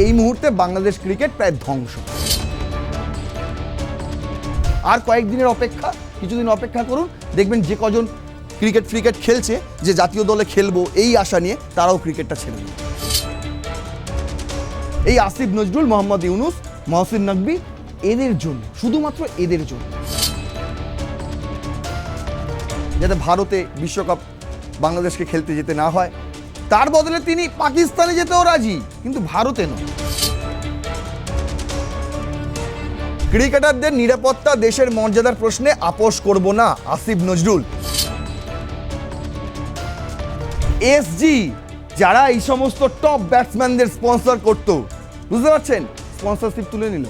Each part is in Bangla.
এই মুহূর্তে বাংলাদেশ ক্রিকেট প্রায় ধ্বংস। আর কয়েকদিনের অপেক্ষা, কিছুদিন অপেক্ষা করুন, দেখবেন যে কজন ক্রিকেট খেলছে, যে জাতীয় দলে খেলবো এই আশা নিয়ে, তারাও ক্রিকেটটা ছেড়ে দেবে। এই আসিফ নজরুল, মোহাম্মদ ইউনুস, মহসিন নকবি, এদের জন্য, শুধুমাত্র এদের জন্য, যাতে ভারতে বিশ্বকাপ বাংলাদেশকে খেলতে যেতে না হয়, তার বদলে তিনি পাকিস্তানে যেতেও রাজি, কিন্তু ভারতে নয়। ক্রিকেটারদের নিরাপত্তা, দেশের মর্যাদার প্রশ্নে আপোষ করব না আসিফ নজরুল। এসজি যারা এই সমস্ত টপ ব্যাটসম্যানদের স্পন্সর করতো, বুঝতে পারছেন, স্পন্সরশিপ তুলে নিল,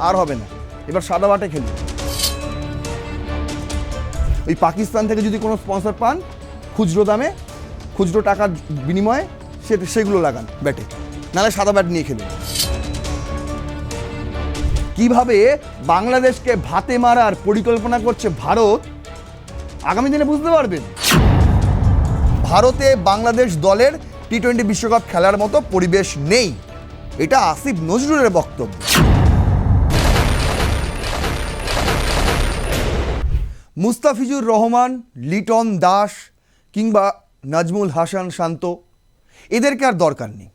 আর হবে না, এবার সাদা বাটে খেলবে। ওই পাকিস্তান থেকে যদি কোনো স্পন্সর পান, খুচরো দামে, খুচরো টাকার বিনিময়ে সেগুলো লাগান ব্যাটে, নাহলে সাদা ব্যাট নিয়ে খেলুন। কিভাবে বাংলাদেশকে ভাতে মারার পরিকল্পনা করছে ভারত, আগামী দিনে বুঝতে পারবেন। ভারতে বাংলাদেশ দলের টি-20 বিশ্বকাপ খেলার মতো পরিবেশ নেই, এটা আসিফ নজরুলের বক্তব্য। মুস্তাফিজুর রহমান, লিটন দাস কিংবা নাজমুল হাসান শান্ত, এদেরকে আর দরকার নেই।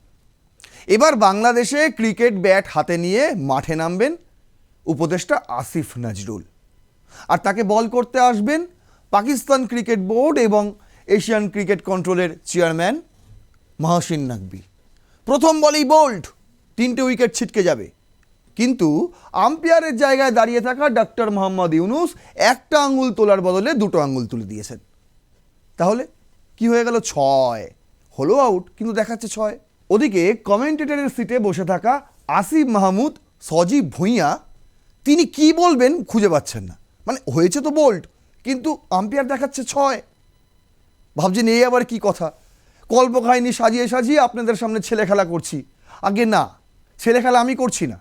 এবার বাংলাদেশে ক্রিকেট ব্যাট হাতে নিয়ে মাঠে নামবেন উপদেষ্টা আসিফ নজরুল, আর তাকে বল করতে আসবেন পাকিস্তান ক্রিকেট বোর্ড এবং এশিয়ান ক্রিকেট কন্ট্রোলের চেয়ারম্যান মহসিন নকবি। প্রথম বলেই বোল্ড, 3টে উইকেট ছিটকে যাবে, কিন্তু আম্পায়ারের জায়গায় দাঁড়িয়ে থাকা ডক্টর মোহাম্মদ ইউনুস একটা আঙ্গুল তোলার বদলে 2টো আঙ্গুল তুলে দিয়েছেন। তাহলে কি হয়ে গেল? 6 হলো আউট, কিন্তু দেখাচ্ছে 6। ওদিকে কমেন্টেটরের সিটে বসে থাকা আসিফ মাহমুদ, সজীব ভুঁইয়া, তিনি কি বলবেন খুঁজে পাচ্ছেন না। মানে হয়েছে তো বোল্ড, কিন্তু আম্পায়ার দেখাচ্ছে 6। ভাবছেন এই আবার কি কথা, কল্পকাহিনী সাজিয়ে সাজিয়ে আপনাদের সামনে ছেলে খেলা করছি। আগে না, ছেলে খেলা আমি করছি না।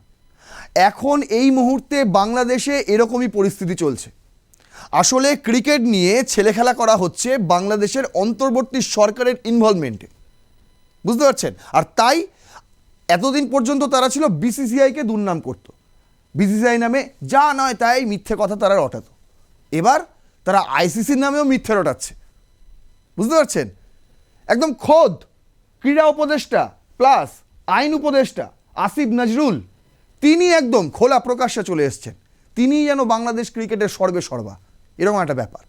এখন এই মুহূর্তে বাংলাদেশে এরকমই পরিস্থিতি চলছে। আসলে ক্রিকেট নিয়ে ছেলে খেলা করা হচ্ছে বাংলাদেশের অন্তর্বর্তী সরকারের ইনভলভমেন্টে, বুঝতে পারছেন। আর তাই এতদিন পর্যন্ত তারা ছিল বিসিসিআইকে দুর্নাম করত, বিসিসিআই নামে যা নয় তাই মিথ্যে কথা তারা রটাতো। এবার তারা আইসিসির নামেও মিথ্যে রটাচ্ছে, বুঝতে পারছেন। একদম খোদ ক্রীড়া উপদেষ্টা প্লাস আইন উপদেষ্টা আসিফ নজরুল, তিনি একদম খোলা প্রকাশ্যে চলে এসছেন, তিনিই যেন বাংলাদেশ ক্রিকেটের সর্বা, এরকম একটা ব্যাপার,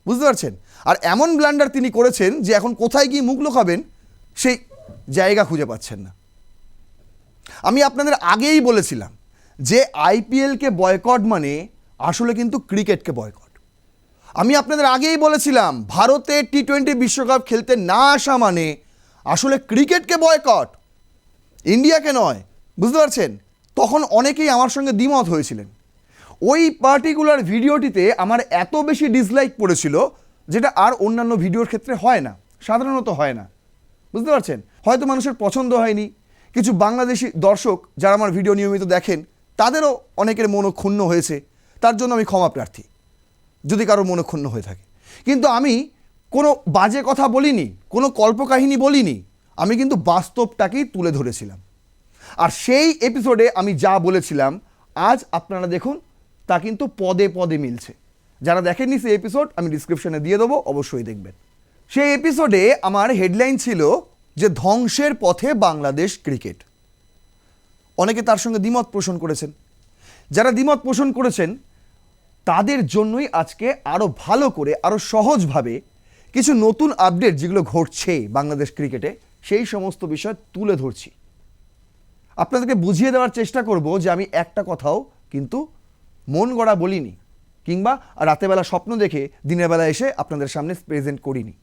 বুঝতে পারছেন। আর এমন ব্লান্ডার তিনি করেছেন যে এখন কোথায় গিয়ে মুখ লুকাবেন সেই জায়গা খুঁজে পাচ্ছেন না। আমি আপনাদের আগেই বলেছিলাম যে আইপিএলকে বয়কট মানে আসলে কিন্তু ক্রিকেটকে বয়কট। আমি আপনাদের আগেই বলেছিলাম ভারতে টি-20 বিশ্বকাপ খেলতে না আসা মানে আসলে ক্রিকেটকে বয়কট, ইন্ডিয়াকে নয়, বুঝতে পারছেন। তখন অনেকেই আমার সঙ্গে দ্বিমত হয়েছিলেন। ওই পার্টিকুলার ভিডিওটিতে আমার এত বেশি ডিসলাইক পড়েছিল, যেটা আর অন্যান্য ভিডিওর ক্ষেত্রে হয় না, সাধারণত হয় না, বুঝতে পারছেন। হয়তো মানুষের পছন্দ হয়নি, কিছু বাংলাদেশি দর্শক যারা আমার ভিডিও নিয়মিত দেখেন তাদেরও অনেকের মনক্ষুণ্ণ হয়েছে, তার জন্য আমি ক্ষমা প্রার্থী যদি কারো মনক্ষুণ্ণ হয়ে থাকে। কিন্তু আমি কোনো বাজে কথা বলিনি, কোনো কল্পকাহিনী বলিনি, আমি কিন্তু বাস্তবটাকেই তুলে ধরেছিলাম। আর সেই এপিসোডে আমি যা বলেছিলাম আজ আপনারা দেখুন তা কিন্তু পদে পদে মিলছে। যারা দেখেননি সেই এপিসোড আমি ডিসক্রিপশনে দিয়ে দেবো, অবশ্যই দেখবেন। সেই এপিসোডে আমার হেডলাইন ছিল যে ধ্বংসের পথে বাংলাদেশ ক্রিকেট। অনেকে তার সঙ্গে দ্বিমত পোষণ করেছেন। যারা দ্বিমত পোষণ করেছেন তাদের জন্যই আজকে আরও ভালো করে, আরও সহজভাবে কিছু নতুন আপডেট যেগুলো ঘটছে বাংলাদেশ ক্রিকেটে, সেই সমস্ত বিষয় তুলে ধরছি। আপনাদেরকে বুঝিয়ে দেওয়ার চেষ্টা করব যে আমি একটা কথাও কিন্তু মন গড়া বলিনি, কিংবা রাতেবেলা স্বপ্ন দেখে দিনের বেলা এসে আপনাদের সামনে প্রেজেন্ট করিনি,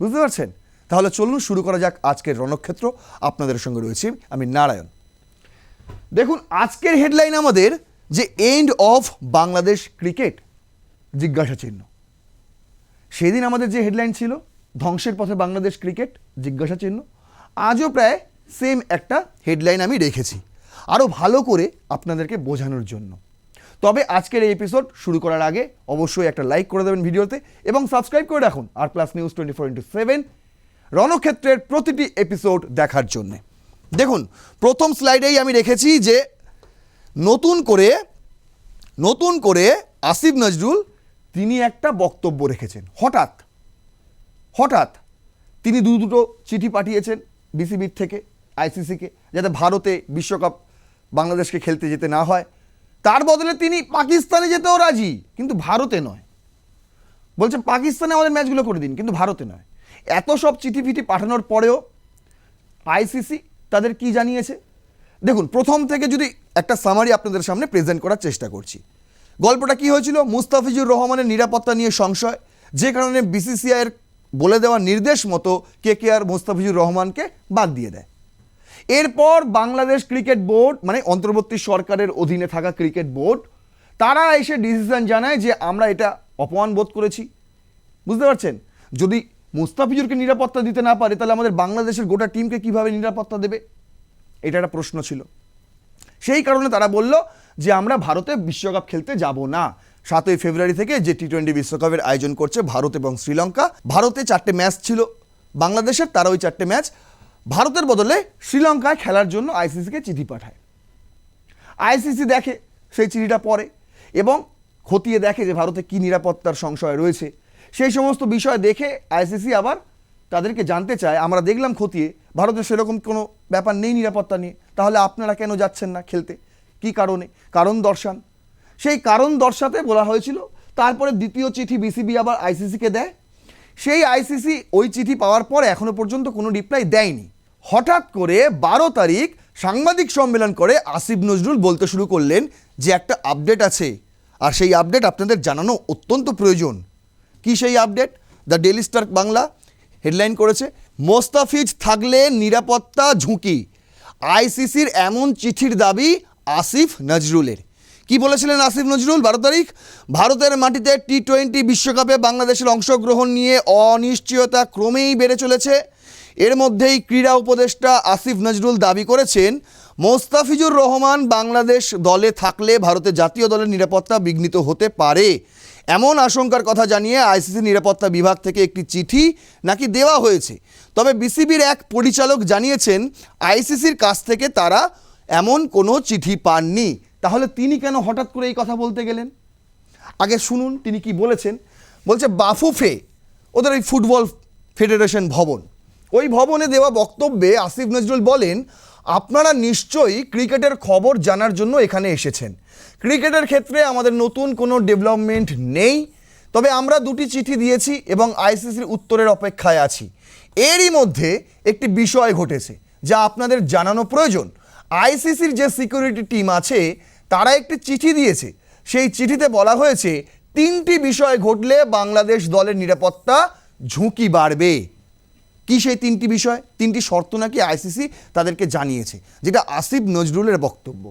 বুঝতে পারছেন। তাহলে চলুন শুরু করা যাক আজকের রণক্ষেত্র। আপনাদের সঙ্গে রয়েছি আমি নারায়ণ। দেখুন আজকের হেডলাইন আমাদের যে এন্ড অফ বাংলাদেশ ক্রিকেট জিজ্ঞাসা চিহ্ন। সেদিন আমাদের যে হেডলাইন ছিল ধ্বংসের পথে বাংলাদেশ ক্রিকেট জিজ্ঞাসা চিহ্ন, আজও প্রায় সেম একটা হেডলাইন আমি রেখেছি আরও ভালো করে আপনাদেরকে বোঝানোর জন্য। তবে আজকের এই এপিসোড শুরু করার আগে অবশ্যই একটা লাইক করে দেবেন ভিডিওতে এবং সাবস্ক্রাইব করে রাখুন আর প্লাস নিউজ 24x7 রণক্ষেত্রের প্রতিটি এপিসোড দেখার জন্যে। দেখুন প্রথম স্লাইডেই আমি রেখেছি যে নতুন করে আসিফ নজরুল তিনি একটা বক্তব্য রেখেছেন। হঠাৎ তিনি দুটো চিঠি পাঠিয়েছেন বিসিবির থেকে আইসিসিকে, যাতে ভারতে বিশ্বকাপ বাংলাদেশকে খেলতে যেতে না হয়। তার বদলে তিনি পাকিস্তানে যেতেও রাজি, কিন্তু ভারতে নয়। বলছে পাকিস্তানে আমাদের ম্যাচগুলো করে দিন, কিন্তু ভারতে নয়। এত সব চিঠি ফিঠি পাঠানোর পরেও আইসিসি তাদের কি জানিয়েছে দেখুন। প্রথম থেকে যদি একটা সামারি আপনাদের সামনে প্রেজেন্ট করার চেষ্টা করছি। গল্পটা কি হয়েছিল? মুস্তাফিজুর রহমানের নিরাপত্তা নিয়ে সংশয়, যে কারণে বিসিসিআইয়ের বলে দেওয়া নির্দেশ মতো কেকেআর মুস্তাফিজুর রহমানকে বাদ দিয়ে দেয়। এরপর বাংলাদেশ ক্রিকেট বোর্ড, মানে অন্তর্বর্তী সরকারের অধীনে থাকা ক্রিকেট বোর্ড, তারা এসে ডিসিশন জানায় যে আমরা এটা অপমান বোধ করেছি। বুঝতে পারছেন? যদি মুস্তাফিজুরকে নিরাপত্তা দিতে না পারে, তাহলে আমাদের বাংলাদেশের গোটা টিমকে কিভাবে নিরাপত্তা দেবে? এটা একটা প্রশ্ন ছিল। সেই কারণে তারা বলল যে আমরা ভারতে বিশ্বকাপ খেলতে যাব না। 7ই ফেব্রুয়ারি থেকে যে টি-20 বিশ্বকাপের আয়োজন করছে ভারত এবং শ্রীলঙ্কা, ভারতে 4টে ম্যাচ ছিল বাংলাদেশের, তারা ওই 4টে ম্যাচ ভারতের বদলে শ্রীলঙ্কায় খেলার জন্য আইসিসিকে চিঠি পাঠায়। আইসিসি দেখে, সেই চিঠিটা পড়ে এবং খতিয়ে দেখে যে ভারতে কি নিরাপত্তার সংশয় রয়েছে। সেই সমস্ত বিষয় দেখে আইসিসি আবার তাদেরকে জানতে চায়, আমরা দেখলাম খতিয়ে ভারতের সেরকম কোনো ব্যাপার নেই নিরাপত্তা নিয়ে, তাহলে আপনারা কেন যাচ্ছেন না খেলতে? কি কারণে? কারণ দর্শান। সেই কারণ দর্শাতে বলা হয়েছিল। তারপরে দ্বিতীয় চিঠি বিসিবি আবার আইসিসিকে দেয়। সেই আইসিসি ওই চিঠি পাওয়ার পর এখনো পর্যন্ত কোনো রিপ্লাই দেয়নি। হঠাৎ করে 12 তারিখ সাংবাদিক সম্মেলন করে আসিফ নজরুল বলতে শুরু করলেন যে একটা আপডেট আছে, আর সেই আপডেট আপনাদের জানানো অত্যন্ত প্রয়োজন। কি সেই update? The daily star Bangla headline করেছে, মোস্তাফিজ থাকলে নিরাপত্তা ঝুঁকি, আইসিসির এমন চিঠির দাবি আসিফ নজরুলের। কি বলেছিলেন আসিফ নজরুল 12 তারিখ? ভারতের মাটিতে টি-20 বিশ্বকাপে বাংলাদেশের অংশগ্রহণ নিয়ে অনিশ্চয়তা ক্রমেই বেড়ে চলেছে। এর মধ্যেই ক্রীড়া উপদেষ্টা আসিফ নজরুল দাবি করেছেন, মোস্তাফিজুর রহমান বাংলাদেশ দলে থাকলে ভারতের জাতীয় দলের নিরাপত্তা বিঘ্নিত হতে পারে। এমন আশঙ্কার কথা জানিয়ে আইসিসি নিরাপত্তা বিভাগ থেকে একটি চিঠি নাকি দেওয়া হয়েছে। তবে বিসিবির এক পরিচালক জানিয়েছেন আইসিসির কাছ থেকে তারা এমন কোনো চিঠি পাননি। তাহলে তিনি কেন হঠাৎ করে এই কথা বলতে গেলেন? আগে শুনুন তিনি কি বলেছেন। বলছে বাফুফে, ওদের ওই ফুটবল ফেডারেশন ভবন, ওই ভবনে দেওয়া বক্তব্যে আসিফ নজরুল বলেন, আপনারা নিশ্চয়ই ক্রিকেটের খবর জানার জন্য এখানে এসেছেন। ক্রিকেটের ক্ষেত্রে আমাদের নতুন কোনো ডেভেলপমেন্ট নেই, তবে আমরা 2টি চিঠি দিয়েছি এবং আইসিসির উত্তরের অপেক্ষায় আছি। এরই মধ্যে একটি বিষয় ঘটেছে যা আপনাদের জানানো প্রয়োজন। আইসিসির যে সিকিউরিটি টিম আছে তারা একটি চিঠি দিয়েছে। সেই চিঠিতে বলা হয়েছে 3টি বিষয় ঘটলে বাংলাদেশ দলের নিরাপত্তা ঝুঁকি বাড়বে। কি সেই 3টি বিষয়? 3টি শর্ত নাকি আইসিসি তাদেরকে জানিয়েছে, যেটা আসিফ নজরুলের বক্তব্য।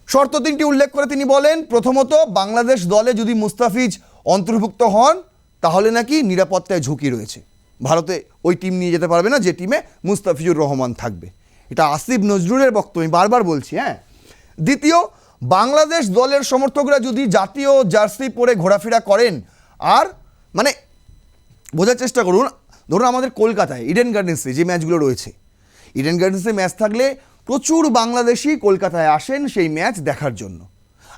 শর্ত 3টি উল্লেখ করে তিনি বলেন, প্রথমত বাংলাদেশ দলে যদি মুস্তাফিজ অন্তর্ভুক্ত হন তাহলে নাকি নিরাপত্তায় ঝুঁকি রয়েছে, ভারতে ওই টিম নিয়ে যেতে পারবে না যে টিমে মুস্তাফিজুর রহমান থাকবে। এটা আসিফ নজরুলের বক্তব্য, আমি বারবার বলছি। দ্বিতীয়, বাংলাদেশ দলের সমর্থকরা যদি জাতীয় জার্সি পরে ঘোরাফেরা করেন, আর মানে বোঝার চেষ্টা করুন, ধরুন আমাদের কলকাতায় ইডেন গার্ডেন্সে যে ম্যাচগুলো রয়েছে, ইডেন গার্ডেন্সে ম্যাচ থাকলে প্রচুর বাংলাদেশি কলকাতায় আসেন সেই ম্যাচ দেখার জন্য।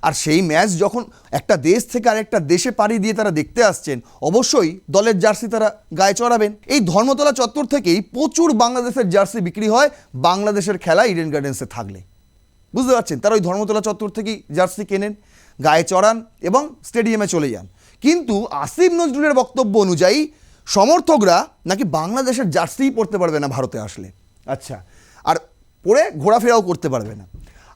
আর সেই ম্যাচ যখন একটা দেশ থেকে আরেকটা দেশে পাড়ি দিয়ে তারা দেখতে আসছেন, অবশ্যই দলের জার্সি তারা গায়ে চড়াবেন। এই ধর্মতলা চত্বর থেকেই প্রচুর বাংলাদেশের জার্সি বিক্রি হয় বাংলাদেশের খেলা ইডেন গার্ডেন্সে থাকলে। বুঝতে পারছেন? তারা ওই ধর্মতলা চত্বর থেকেই জার্সি কেনেন, গায়ে চড়ান এবং স্টেডিয়ামে চলে যান। কিন্তু আসিফ নজরুলের বক্তব্য অনুযায়ী সমর্থকরা নাকি বাংলাদেশের জার্সিই পরতে পারবে না ভারতে আসলে। আচ্ছা, আর পরে ঘোরাফেরাও করতে পারবে না।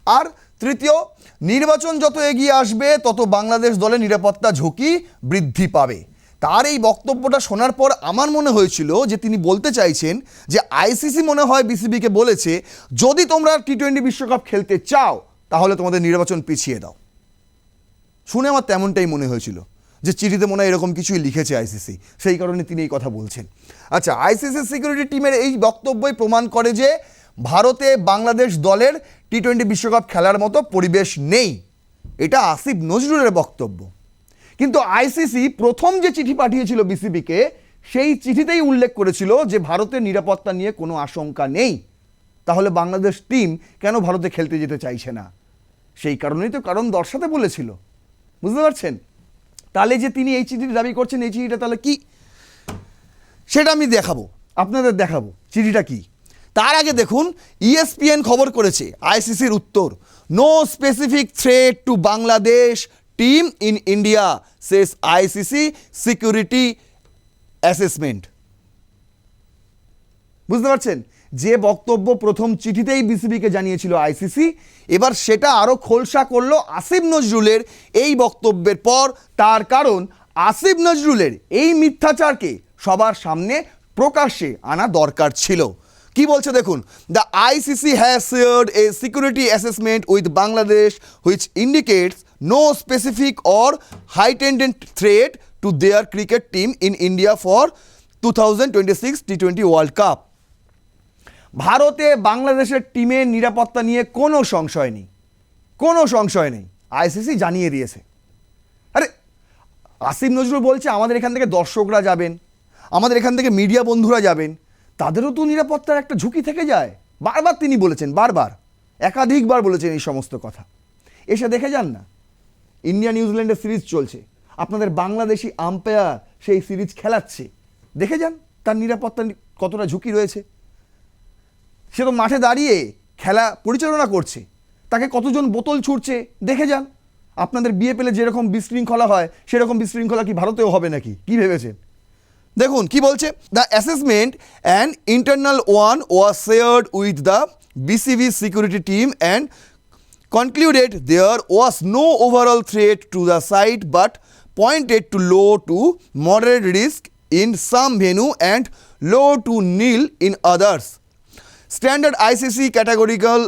আর তৃতীয়, নির্বাচন যত এগিয়ে আসবে তত বাংলাদেশ দলের নিরাপত্তা ঝুঁকি বৃদ্ধি পাবে। তার এই বক্তব্যটা শোনার পর আমার মনে হয়েছিল যে তিনি বলতে চাইছেন যে আইসিসি মনে হয় বিসিবিকে বলেছে, যদি তোমরা টি-20 বিশ্বকাপ খেলতে চাও তাহলে তোমাদের নির্বাচন পিছিয়ে দাও। শুনে আমার তেমনটাই মনে হয়েছিল যে চিঠিতে মনে হয় এরকম কিছুই লিখেছে আইসিসি, সেই কারণে তিনি এই কথা বলছেন। আচ্ছা, আইসিসি সিকিউরিটি টিমের এই বক্তব্যই প্রমাণ করে যে ভারতে বাংলাদেশ দলের টি-20 বিশ্বকাপ খেলার মতো পরিবেশ নেই। এটা আসিফ নজরুলের বক্তব্য। কিন্তু আইসিসি প্রথম যে চিঠি পাঠিয়েছিল বিসিবিকে, সেই চিঠিতেই উল্লেখ করেছিল যে ভারতের নিরাপত্তা নিয়ে কোনো আশঙ্কা নেই। তাহলে বাংলাদেশ টিম কেন ভারতে খেলতে যেতে চাইছে না? সেই কারণেই তো কারণ দর্শাতে বলেছিল, বুঝতে পারছেন? তাহলে যে তিনি এই চিঠিটি দাবি করছেন, এই চিঠিটা তাহলে কি, সেটা আমি দেখাবো, আপনাদের দেখাবো চিঠিটা কি। তার আগে দেখুন, ESPN খবর করেছে আইসিসির উত্তর, no specific threat to Bangladesh team in India says ICC security assessment. বুঝতে পারছেন? যে বক্তব্য প্রথম চিঠিতেই বিসিবিকে জানিয়েছিল আইসিসি, এবার সেটা আরও খোলসা করলো আসিফ নজরুলের এই বক্তব্যের পর। তার কারণ আসিফ নজরুলের এই মিথ্যাচারকে সবার সামনে প্রকাশ্যে আনা দরকার ছিল। কি বলছে দেখুন, the ICC has shared a security assessment with Bangladesh which indicates no specific or heightened threat to their cricket team in India for 2026 T20 World Cup. ভারতে বাংলাদেশের টিমের নিরাপত্তা নিয়ে কোনো সংশয় নেই, কোনো সংশয় নেই, আইসিসি জানিয়ে দিয়েছে। আরে আসিফ নজরুল বলছে আমাদের এখান থেকে দর্শকরা যাবেন, আমাদের এখান থেকে মিডিয়া বন্ধুরা যাবেন, তাদেরও তো নিরাপত্তার একটা ঝুঁকি থেকে যায়। বারবার তিনি বলেছেন, বারবার একাধিকবার বলেছেন এই সমস্ত কথা। এসে দেখে যান না, ইন্ডিয়া নিউজিল্যান্ডের সিরিজ চলছে, আপনাদের বাংলাদেশি আম্পায়ার সেই সিরিজ খেলাচ্ছে, দেখে যান তার নিরাপত্তা কতটা ঝুঁকি রয়েছে। সে তো মাঠে দাঁড়িয়ে খেলা পরিচালনা করছে, তাকে কতজন বোতল ছুটছে দেখে যান। আপনাদের বিএপিএলে যেরকম বিশৃঙ্খলা হয় সেরকম বিশৃঙ্খলা কি ভারতেও হবে নাকি? কি ভেবেছেন? দেখুন কি বলছে, the assessment and internal one was shared with the BCB security team and concluded there was no overall threat to the site but pointed to low to moderate risk in some venue and low to nil in others. Standard ICC categorical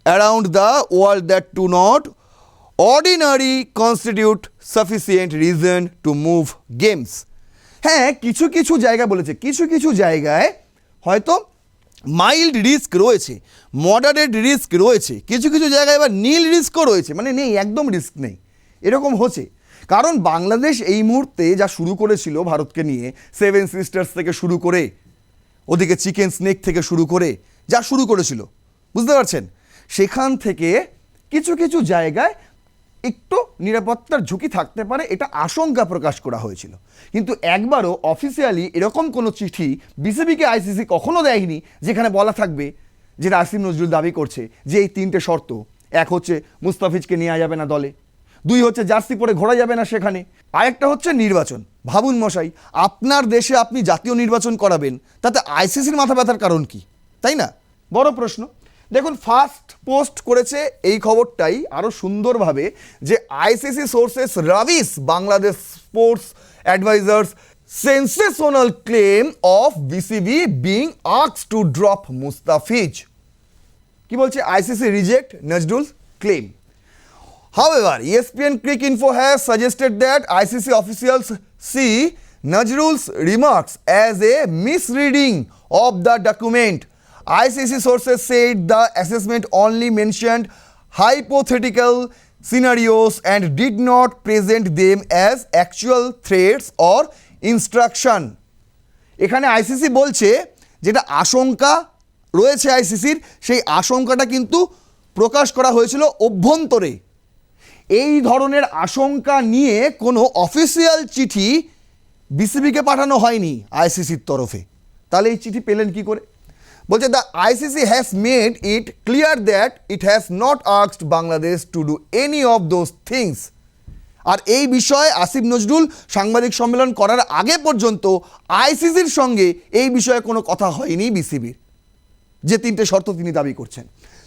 around the world that do not ordinarily constitute sufficient reason to move games. হ্যাঁ, কিছু কিছু জায়গা বলেছে, কিছু কিছু জায়গায় হয়তো মাইল্ড রিস্ক রয়েছে, মডারেট রিস্ক রয়েছে, কিছু কিছু জায়গায় এবার নীল রিস্কও রয়েছে, মানে নেই, একদম রিস্ক নেই, এরকম হচ্ছে। কারণ বাংলাদেশ এই মুহূর্তে যা শুরু করেছিল ভারতকে নিয়ে, সেভেন সিস্টার্স থেকে শুরু করে ওদিকে চিকেন স্নেক থেকে শুরু করে যা শুরু করেছিল, বুঝতে পারছেন, সেখান থেকে কিছু কিছু জায়গায় একটু নিরাপত্তার ঝুঁকি থাকতে পারে, এটা আশঙ্কা প্রকাশ করা হয়েছিল। কিন্তু একবারও অফিসিয়ালি এরকম কোনো চিঠি বিসিবিকে আইসিসি কখনো দেয়নি যেখানে বলা থাকবে, যেটা আসিফ নজরুল দাবি করছে, যে এই তিনটে শর্ত, এক হচ্ছে মুস্তাফিজকে নেওয়া যাবে না দলে, দুই হচ্ছে জার্সি পরে ঘোরা যাবে না সেখানে, আরেকটা হচ্ছে নির্বাচন। ভাবুন মশাই, আপনার দেশে আপনি জাতীয় নির্বাচন করাবেন, তাতে আইসিসির মাথা ব্যথার কারণ কি, তাই না? বড় প্রশ্ন। দেখুন, ফার্স্ট পোস্ট করেছে এই খবরটাই আরও সুন্দরভাবে, যে ICC sources rubbish Bangladesh sports advisers sensational claim of BCB being asked to drop Mustafiz. কি বলছে? ICC reject Nazrul's claim. However, ESPN Crick Info has suggested that ICC officials see Najrul's remarks as a misreading of the document. ICC sources said the assessment only mentioned hypothetical scenarios and did not present them as actual threats or instruction. এখানে আইসিসি বলছে যেটা আশঙ্কা রয়েছে আইসিসির, সেই আশঙ্কাটা কিন্তু প্রকাশ করা হয়েছিল অভ্যন্তরে। এই ধরনের আশঙ্কা নিয়ে কোনো অফিসিয়াল চিঠি বিসিবিকে পাঠানো হয়নি আইসিসির তরফে। তাহলে এই চিঠি পেলেন কি করে? বলছে the ICC has made it clear that it has not asked Bangladesh to do any of those things. আর এই বিষয়ে আসিফ নজরুল সাংবাদিক সম্মেলন করার আগে পর্যন্ত আইসিসির সঙ্গে এই বিষয়ে কোনো কথা হয়নি বিসিবির, যে তিনটে শর্ত তিনি দাবি করছেন।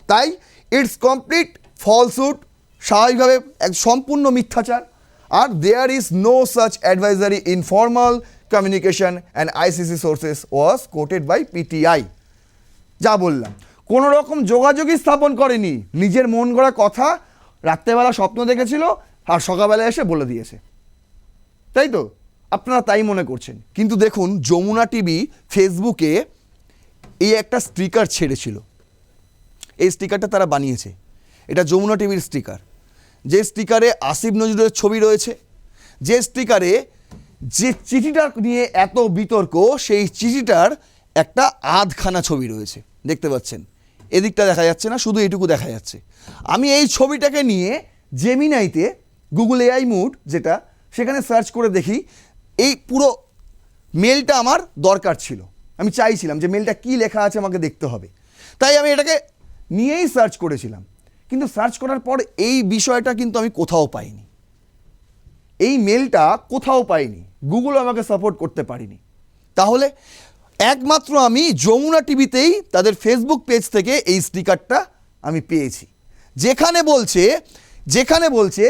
তাই ইটস কমপ্লিট ফলসুড, স্বাভাবিকভাবে এক সম্পূর্ণ মিথ্যাচার। আর there is no such advisory informal communication and ICC sources was quoted by PTI. যা বললাম, কোনো রকম যোগাযোগই স্থাপন করেনি, নিজের মন গড়া কথা রাত্রেবেলা স্বপ্ন দেখেছিল আর সকালবেলা এসে বলে দিয়েছে, তাই তো? আপনারা তাই মনে করছেন। কিন্তু দেখুন, যমুনা টিভি ফেসবুকে এই একটা স্টিকার ছেড়েছিল, এই স্টিকারটা তারা বানিয়েছে, এটা যমুনা টিভির স্টিকার, যে স্টিকারে আসিফ নজরুলের ছবি রয়েছে, যে স্টিকারে যে চিঠিটা নিয়ে এত বিতর্ক, সেই চিঠিটার একটা আধখানা ছবি রয়েছে, দেখতে পাচ্ছেন। এদিকটা দেখা যাচ্ছে না, শুধু এইটুকু দেখা যাচ্ছে। আমি এই ছবিটাকে নিয়ে জেমিনাইতে গুগল এআই মুড যেটা, সেখানে সার্চ করে দেখি এই পুরো মেলটা আমার দরকার ছিল, আমি চাইছিলাম যে মেলটা কী লেখা আছে আমাকে দেখতে হবে, তাই আমি এটাকে নিয়েই সার্চ করেছিলাম। কিন্তু সার্চ করার পর এই বিষয়টা কিন্তু আমি কোথাও পাইনি, এই মেলটা কোথাও পাইনি, গুগলও আমাকে সাপোর্ট করতে পারিনি। তাহলে একমাত্র আমি যমুনা টিভিতেই তাদের ফেসবুক পেজ থেকে এই স্টিকারটা আমি পেয়েছি, যেখানে বলছে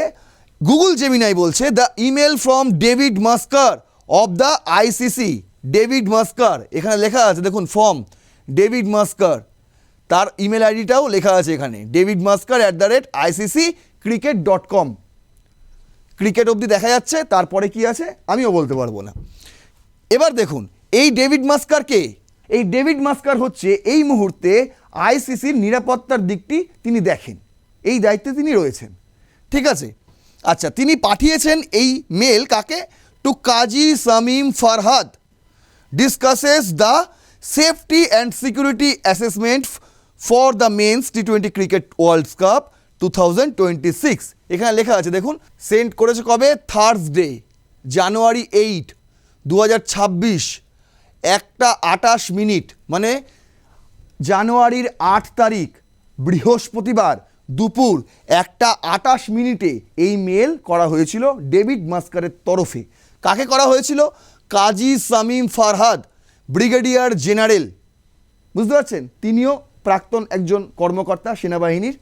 গুগল জেমিনাই বলছে the email from David Muskar of the ICC. David Muskar এখানে লেখা আছে, দেখুন ফ্রম ডেভিড মাস্কার, তার ইমেল আইডিটাও লেখা আছে এখানে, davidmaskar@icc.cricket.com। ক্রিকেট অবধি দেখা যাচ্ছে, তারপরে কি আছে আমিও বলতে পারবো না। এবার দেখুন এই ডেভিড মাস্কার কে? এই ডেভিড মাস্কার হচ্ছে এই মুহূর্তে আইসিসির নিরাপত্তার দিকটি তিনি দেখেন, এই দায়িত্বে তিনি রয়েছেন, ঠিক আছে। আচ্ছা, তিনি পাঠিয়েছেন এই মেল কাকে? To Kazi Shamim Farhad, discusses the safety and security assessment for the men's টি20 ক্রিকেট ওয়ার্ল্ড কাপ 2026। এখানে লেখা আছে দেখুন, সেন্ড করেছে কবে? থার্সডে জানুয়ারি 8, 2026, 1:28, মানে জানুয়ারির 8 তারিখ বৃহস্পতিবার দুপুর 1:28 এই মেল করা হয়েছিল ডেভিড মাস্কারের তরফে। কাকে করা হয়েছিল? কাজী শামীম ফারহাদ, ব্রিগেডিয়ার জেনারেল, বুঝতে পারছেন, তিনিও প্রাক্তন একজন কর্মকর্তা সেনাবাহিনীর।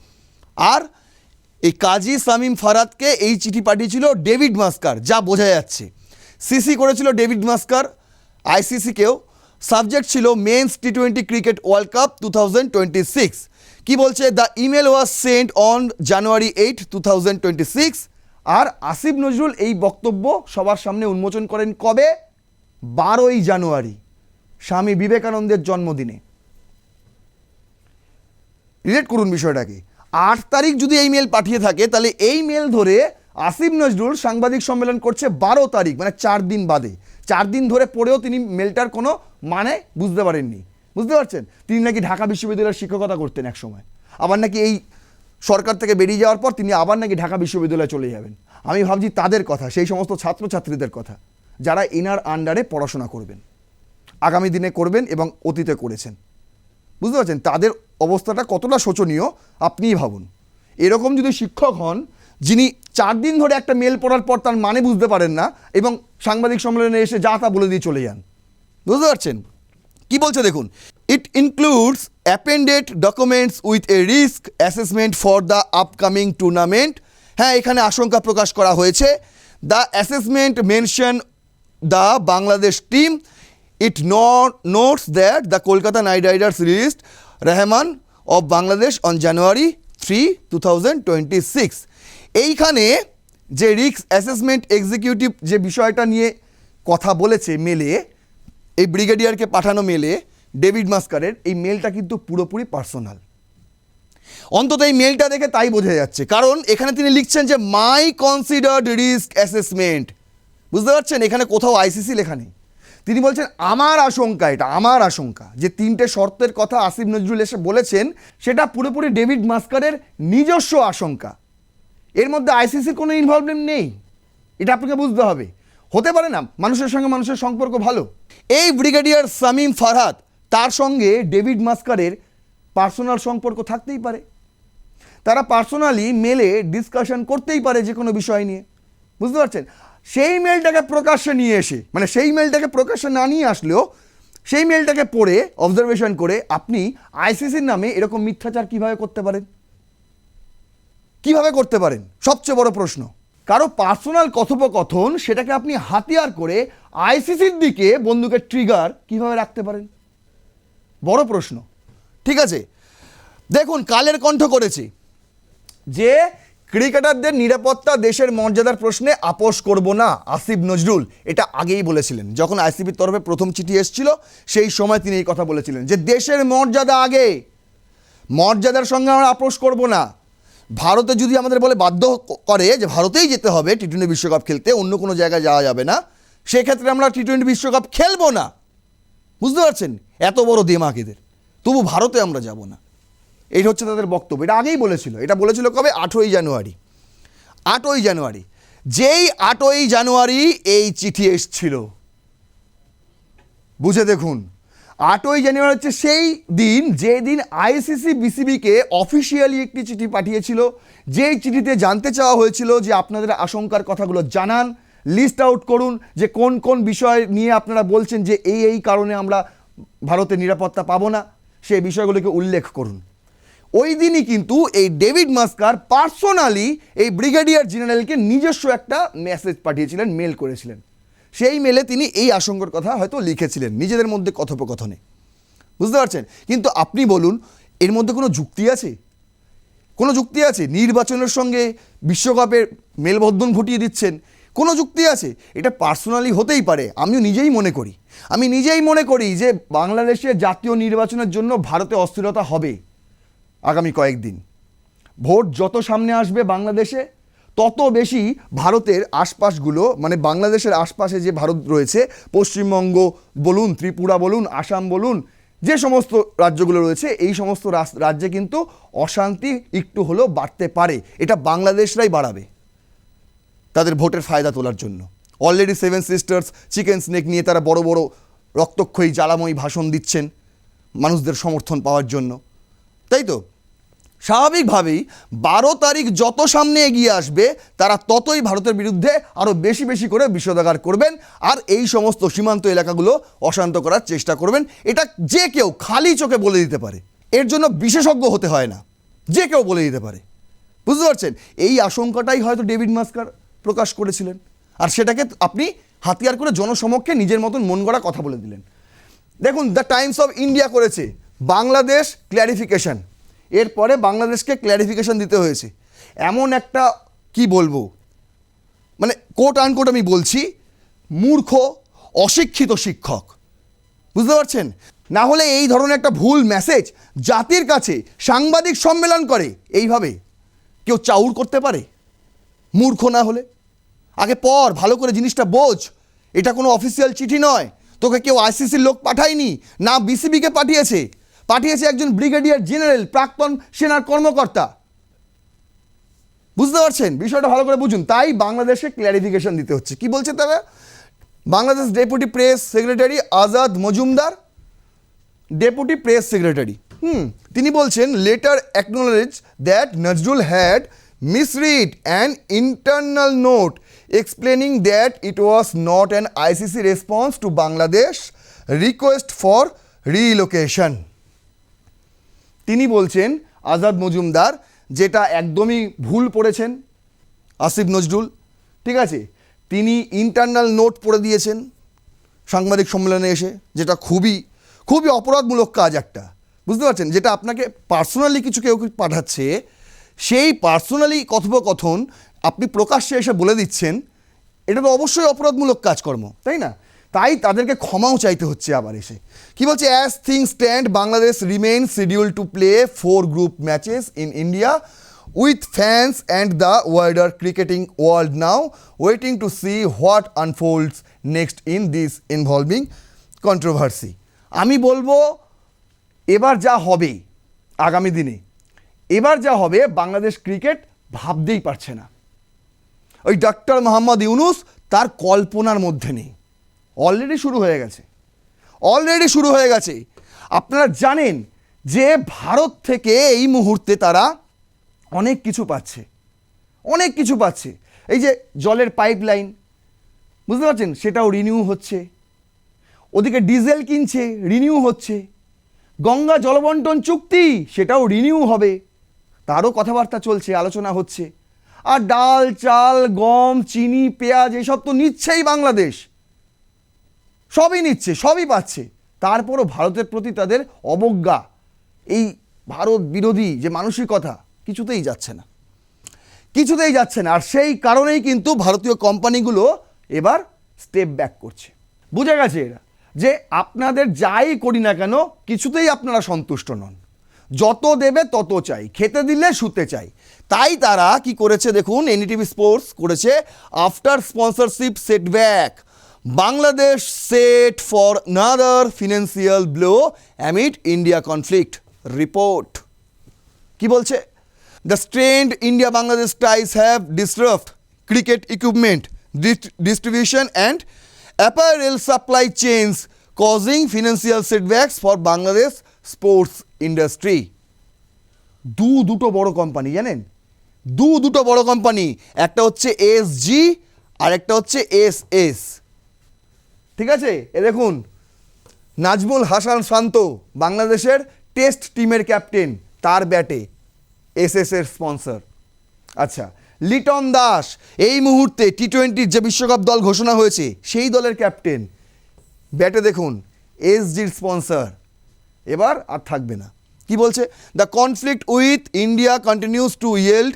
আর এই কাজী শামীম ফারহাদকে এই চিঠি পাঠিয়েছিল ডেভিড মাস্কার, যা বোঝা যাচ্ছে। সিসি করেছিল ডেভিড মাস্কার আইসিসিকেও। সাবজেক্ট ছিল মেন্স টি20 ক্রিকেট ওয়ার্ল্ড কাপ 2026। কি বলছে? The email was sent on January 8, 2026। আর আসিফ নজরুল এই বক্তব্য সবার সামনে উন্মোচন করেন কবে? 12ই জানুয়ারি, স্বামী বিবেকানন্দের জন্মদিনে। রিলেট করুন বিষয়টাকে। 8 তারিখ যদি এই মেল পাঠিয়ে থাকে, তাহলে এই মেল ধরে আসিফ নজরুল সাংবাদিক সম্মেলন করছে 12 তারিখ, মানে 4 দিন বাদে। 4 দিন ধরে পড়েও তিনি মেলটার কোনো মানে বুঝতে পারেননি, বুঝতে পারছেন। তিনি নাকি ঢাকা বিশ্ববিদ্যালয়ের শিক্ষকতা করতেন এক সময়, আবার নাকি এই সরকার থেকে বেরিয়ে যাওয়ার পর তিনি আবার নাকি ঢাকা বিশ্ববিদ্যালয়ে চলে যাবেন। আমি ভাবছি তাদের কথা, সেই সমস্ত ছাত্রছাত্রীদের কথা যারা এনার আন্ডারে পড়াশোনা করবেন, আগামী দিনে করবেন এবং অতীতে করেছেন, বুঝতে পারছেন। তাদের অবস্থাটা কতটা শোচনীয় আপনিই ভাবুন। এরকম যদি শিক্ষক হন যিনি 4 দিন ধরে একটা মেল পড়ার পর তার মানে বুঝতে পারেন না এবং সাংবাদিক সম্মেলনে এসে যা তা বলে দিয়ে চলে যান, বুঝতে পারছেন। কি বলছে দেখুন, it includes অ্যাপেন্ডেড documents with a risk assessment for the upcoming tournament. হ্যাঁ, এখানে আশঙ্কা প্রকাশ করা হয়েছে। The assessment mention the Bangladesh team. It notes that the Kolkata night Riders released Rahman of Bangladesh on January 3, 2026। এইখানে যে রিস্ক অ্যাসেসমেন্ট এক্সিকিউটিভ যে বিষয়টা নিয়ে কথা বলেছে মেলে, এই ব্রিগেডিয়ারকে পাঠানো মেলে ডেভিড মাস্কারের, এই মেলটা কিন্তু পুরোপুরি পার্সোনাল। অন্তত এই মেলটা দেখে তাই বোঝা যাচ্ছে, কারণ এখানে তিনি লিখছেন যে মাই কনসিডার্ড রিস্ক অ্যাসেসমেন্ট, বুঝতে পারছেন। এখানে কোথাও আইসিসি লেখা নেই। তিনি বলছেন আমার আশঙ্কা, এটা আমার আশঙ্কা যে 3টে শর্তের কথা আসিফ নজরুল এসে বলেছেন, সেটা পুরোপুরি ডেভিড মাস্কারের নিজস্ব আশঙ্কা। এর মধ্যে আইসিসির কোনো ইনভলভমেন্ট নেই, এটা আপনাকে বুঝতে হবে। হতে পারে না মানুষের সঙ্গে মানুষের সম্পর্ক ভালো, এই ব্রিগেডিয়ার শামীম ফারহাদ তার সঙ্গে ডেভিড মাস্কারের পার্সোনাল সম্পর্ক থাকতেই পারে, তারা পার্সোনালি মেলে ডিসকাশন করতেই পারে যে কোনো বিষয় নিয়ে, বুঝতে পারছেন। সেই মেলটাকে প্রকাশ্যে নিয়ে এসে, মানে সেই মেলটাকে প্রকাশ্যে না নিয়ে আসলেও সেই মেলটাকে পড়ে অবজারভেশন করে আপনি আইসিসির নামে এরকম মিথ্যাচার কিভাবে করতে পারেন? কিভাবে করতে পারেন? সবচেয়ে বড় প্রশ্ন। কারো পার্সোনাল কথোপকথন সেটাকে আপনি হাতিয়ার করে আইসিসির দিকে বন্দুকের ট্রিগার কিভাবে রাখতে পারেন? বড় প্রশ্ন, ঠিক আছে। দেখুন কালের কণ্ঠ করেছে যে ক্রিকেটারদের নিরাপত্তা দেশের মর্যাদার প্রশ্নে আপোষ করব না আসিফ নজরুল, এটা আগেই বলেছিলেন। যখন আইসিবির তরফে প্রথম চিঠি এসেছিল সেই সময় তিনি এই কথা বলেছিলেন যে দেশের মর্যাদা আগে, মর্যাদার সঙ্গে আমরা আপোষ করব না। ভারতে যদি আমাদের বলে বাধ্য করে যে ভারতেই যেতে হবে টি20 বিশ্বকাপ খেলতে, অন্য কোনো জায়গায় যাওয়া যাবে না, সেক্ষেত্রে আমরা টি20 বিশ্বকাপ খেলবো না, বুঝতে পারছেন। এত বড় দেমাক এদের, তবু ভারতে আমরা যাব না। এই হচ্ছে তাদের বক্তব্য। এটা আগেই বলেছিল, এটা বলেছিল কবে? 8ই জানুয়ারি। 8ই জানুয়ারি, যেই 8ই জানুয়ারি এই চিঠি এসছিল, বুঝে দেখুন, 8ই জানুয়ারি হচ্ছে সেই দিন যে দিন আইসিসি বিসিবিকে অফিসিয়ালি একটি চিঠি পাঠিয়েছিল, যেই চিঠিতে জানতে চাওয়া হয়েছিল যে আপনাদের আশঙ্কার কথাগুলো জানান, লিস্ট আউট করুন যে কোন কোন বিষয় নিয়ে আপনারা বলছেন যে এই কারণে আমরা ভারতের নিরাপত্তা পাবো না, সেই বিষয়গুলোকে উল্লেখ করুন। ওই দিনই কিন্তু এই ডেভিড মাস্কার পার্সোনালি এই ব্রিগেডিয়ার জেনারেলকে নিজস্ব একটা মেসেজ পাঠিয়েছিলেন, মেল করেছিলেন। সেই মেলে তিনি এই আশঙ্কার কথা হয়তো লিখেছিলেন নিজেদের মধ্যে কথোপকথনে, বুঝতে পারছেন? কিন্তু আপনি বলুন, এর মধ্যে কোনো যুক্তি আছে? কোনো যুক্তি আছে? নির্বাচনের সঙ্গে বিশ্বকাপের মেলবন্ধন ঘটিয়ে দিচ্ছেন, কোনো যুক্তি আছে? এটা পার্সোনালি হতেই পারে, আমি নিজেই মনে করি যে বাংলাদেশের জাতীয় নির্বাচনের জন্য ভারতে অস্থিরতা হবে আগামী কয়েকদিন। ভোট যত সামনে আসবে বাংলাদেশে, তত বেশি ভারতের আশপাশগুলো, মানে বাংলাদেশের আশপাশে যে ভারত রয়েছে, পশ্চিমবঙ্গ বলুন, ত্রিপুরা বলুন, আসাম বলুন, যে সমস্ত রাজ্যগুলো রয়েছে, এই সমস্ত রাজ্যে কিন্তু অশান্তি একটু হলেও বাড়তে পারে। এটা বাংলাদেশরাই বাড়াবে তাদের ভোটের ফায়দা তোলার জন্য। অলরেডি 7 সিস্টার্স চিকেন স্নেক নিয়ে তারা বড় বড় রক্তক্ষয়ী জ্বালাময়ী ভাষণ দিচ্ছেন মানুষদের সমর্থন পাওয়ার জন্য, তাই তো? স্বাভাবিকভাবেই 12 তারিখ যত সামনে এগিয়ে আসবে, তারা ততই ভারতের বিরুদ্ধে আরও বেশি বেশি করে বিষোদাগার করবেন, আর এই সমস্ত সীমান্ত এলাকাগুলো অশান্ত করার চেষ্টা করবেন। এটা যে কেউ খালি চোখে বলে দিতে পারে, এর জন্য বিশেষজ্ঞ হতে হয় না, যে কেউ বলে দিতে পারে, বুঝতে পারছেন? এই আশঙ্কাটাই হয়তো ডেভিড মাস্কার প্রকাশ করেছিলেন, আর সেটাকে আপনি হাতিয়ার করে জনসমক্ষে নিজের মতন মন গড়া কথা বলে দিলেন। দেখুন, দ্য টাইমস অফ ইন্ডিয়া করেছে বাংলাদেশ ক্ল্যারিফিকেশন, এরপরে বাংলাদেশকে ক্ল্যারিফিকেশন দিতে হয়েছে। এমন একটা, কি বলবো, মানে কোট আনকোট আমি বলছি, মূর্খ অশিক্ষিত শিক্ষক, বুঝতে পারছেন? না হলে এই ধরনের একটা ভুল মেসেজ জাতির কাছে সাংবাদিক সম্মেলন করে এইভাবে কেউ চাউর করতে পারে? মূর্খ না হলে আগে পড়, ভালো করে জিনিসটা বোঝ। এটা কোনো অফিসিয়াল চিঠি নয়, তোকে কেউ আইসিসির লোক পাঠায়নি, না বিসিবিকে পাঠিয়েছে একজন ব্রিগেডিয়ার জেনারেল, প্রাক্তন সেনার কর্মকর্তা, বুঝতে পারছেন? বিষয়টা ভালো করে বুঝুন। তাই বাংলাদেশে ক্ল্যারিফিকেশন দিতে হচ্ছে। কি বলছে তবে Bangladesh deputy press secretary Azad Majumdar, deputy press secretary, তিনি বলছেন, letter acknowledge that Nazrul had misread an internal note explaining that it was not an ICC response to Bangladesh request for relocation. তিনি বলছেন, আজাদ মজুমদার, যেটা একদমই ভুল পড়েছেন আসিফ নজরুল, ঠিক আছে? তিনি ইন্টারনাল নোট পড়ে দিয়েছেন সাংবাদিক সম্মেলনে এসে, যেটা খুবই খুবই অপরাধমূলক কাজ একটা, বুঝতে পারছেন? যেটা আপনাকে পার্সোনালি কিছু কেউ পাঠাচ্ছে, সেই পার্সোনালি কথোপকথন আপনি প্রকাশ্যে এসে বলে দিচ্ছেন, এটা তো অবশ্যই অপরাধমূলক কাজকর্ম, তাই না? তাই তাদেরকে ক্ষমাও চাইতে হচ্ছে আবার এসে। কি বলছে? As things stand Bangladesh remain scheduled to play 4 group matches in India with fans and the wider cricketing world now waiting to see what unfolds next in this involving controversy. আমি বলবো, এবার যা হবে আগামী দিনে, এবার যা হবে, বাংলাদেশ ক্রিকেট ভাবতেই পারছে না। ওই ডক্টর মোহাম্মদ ইউনুস তার কল্পনার মধ্যে নেই। অলরেডি শুরু হয়ে গেছে। আপনারা জানেন যে ভারত থেকে এই মুহূর্তে তারা অনেক কিছু পাচ্ছে। এই যে জলের পাইপলাইন, বুঝতে পারছেন, সেটাও রিনিউ হচ্ছে। ওদিকে ডিজেল কিনছে, রিনিউ হচ্ছে। গঙ্গা জলবন্টন চুক্তি, সেটাও রিনিউ হবে, তারও কথাবার্তা চলছে, আলোচনা হচ্ছে। আর ডাল, চাল, গম, চিনি, পেঁয়াজ এসব তো নিচ্ছেই বাংলাদেশ, সবই নিচ্ছে, সবই পাচ্ছে। তারপরও ভারতের প্রতি তাদের অবজ্ঞা, এই ভারত বিরোধী যে মানসিকতা কিছুতেই যাচ্ছে না। আর সেই কারণেই কিন্তু ভারতীয় কোম্পানিগুলো এবার স্টেপ ব্যাক করছে। বুঝে গেছে এরা যে আপনাদের যাই করি না কেন, কিছুতেই আপনারা সন্তুষ্ট নন, যত দেবে তত চাই, খেতে দিলে শুতে চাই। তাই তারা কি করেছে দেখুন, এনডিটিভি স্পোর্টস করেছে, after sponsorship setback Bangladesh set for another financial blow amid India conflict report. কি বলছে? The strained India Bangladesh ties have disrupt cricket equipment distribution and apparel supply chains causing financial setbacks for Bangladesh sports industry. দুটো বড় কোম্পানি জানেন, দুটো বড় কোম্পানি, একটা হচ্ছে এসজি আর একটা হচ্ছে এসএস। ঠিক আছে, এ দেখুন নাজমুল হাসান শান্ত বাংলাদেশের টেস্ট টিমের ক্যাপ্টেন, তার ব্যাটে এসএস এর স্পন্সর। আচ্ছা, লিটন দাস এই মুহূর্তে টি-20 যে বিশ্বকাপ দল ঘোষণা হয়েছে সেই দলের ক্যাপ্টেন, ব্যাটে দেখুন এসজির স্পন্সর। এবার আর থাকবে না। কি বলছে? The conflict with India continues to yield